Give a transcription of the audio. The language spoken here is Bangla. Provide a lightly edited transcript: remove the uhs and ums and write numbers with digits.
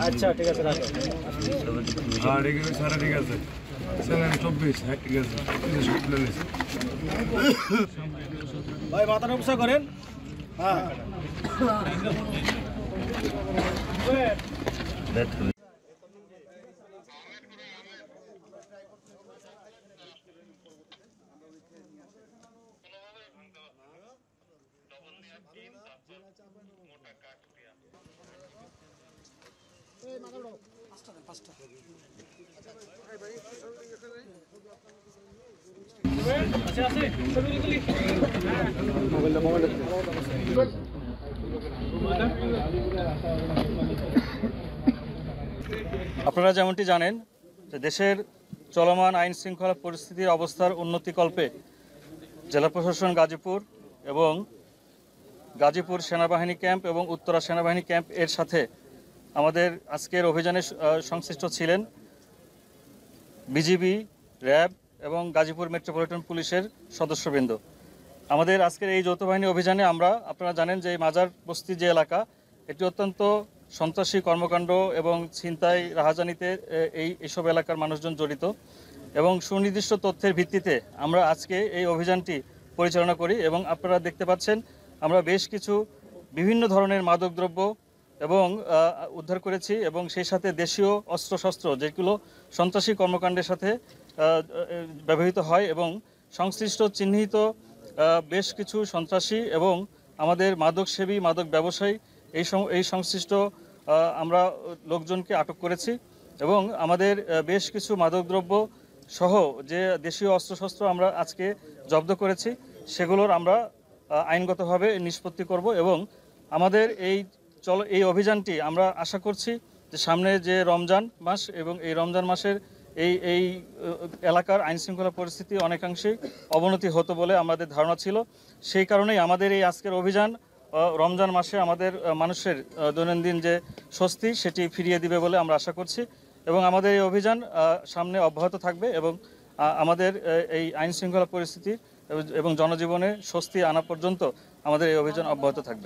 আচ্ছা ঠিক আছে রাখো। হ্যাঁ ঠিক আছে সারা ঠিক আছে স্যালারি 24 হ্যাঁ ঠিক আছে ভাই মাথাটা উঁচা করেন। হ্যাঁ আপনারা যেমনটি জানেন যে দেশের চলমান আইন শৃঙ্খলা পরিস্থিতির অবস্থার উন্নতিকল্পে জেলা প্রশাসন গাজীপুর এবং গাজীপুর সেনাবাহিনী ক্যাম্প এবং উত্তরা সেনাবাহিনী ক্যাম্প এর সাথে আমাদের আজকের অভিযানে সংশ্লিষ্ট ছিলেন বিজিবি, র্যাব এবং গাজীপুর মেট্রোপলিটন পুলিশের সদস্যবৃন্দ। আমাদের আজকের এই যৌথ বাহিনী অভিযানে আপনারা জানেন যে মাজার বস্তি যে এলাকা, এটি অত্যন্ত সন্ত্রাসী কর্মকাণ্ড এবং ছিনতাই রাহাজানিতে এইসব এলাকার মানুষজন জড়িত এবং সুনির্দিষ্ট তথ্যের ভিত্তিতে আমরা আজকে এই অভিযানটি পরিচালনা করি এবং আপনারা দেখতে পাচ্ছেন আমরা বেশ কিছু বিভিন্ন ধরনের মাদকদ্রব্য এবং উদ্ধার করেছি এবং সেই সাথে দেশীয় অস্ত্রশস্ত্র যেগুলো সন্ত্রাসী কর্মকাণ্ডের সাথে ব্যবহৃত হয় এবং সংশ্লিষ্ট চিহ্নিত বেশ কিছু সন্ত্রাসী এবং আমাদের মাদকসেবী মাদক ব্যবসায়ী এই সংশ্লিষ্ট আমরা লোকজনকে আটক করেছি এবং আমাদের বেশ কিছু মাদকদ্রব্য সহ যে দেশীয় অস্ত্রশস্ত্র আমরা আজকে জব্দ করেছি সেগুলোর আমরা আইনগতভাবে নিষ্পত্তি করব এবং আমাদের এই অভিযানটি আমরা আশা করছি যে সামনে যে রমজান মাস এবং এই রমজান মাসের এই এলাকার আইনশৃঙ্খলা পরিস্থিতি অনেকাংশেই অবনতি হতো বলে আমাদের ধারণা ছিল। সেই কারণেই আমাদের এই আজকের অভিযান রমজান মাসে আমাদের মানুষের দৈনন্দিন যে স্বস্তি সেটি ফিরিয়ে দিবে বলে আমরা আশা করছি এবং আমাদের এই অভিযান সামনে অব্যাহত থাকবে এবং আমাদের এই আইনশৃঙ্খলা পরিস্থিতি এবং জনজীবনে স্বস্তি আনা পর্যন্ত আমাদের এই অভিযান অব্যাহত থাকবে।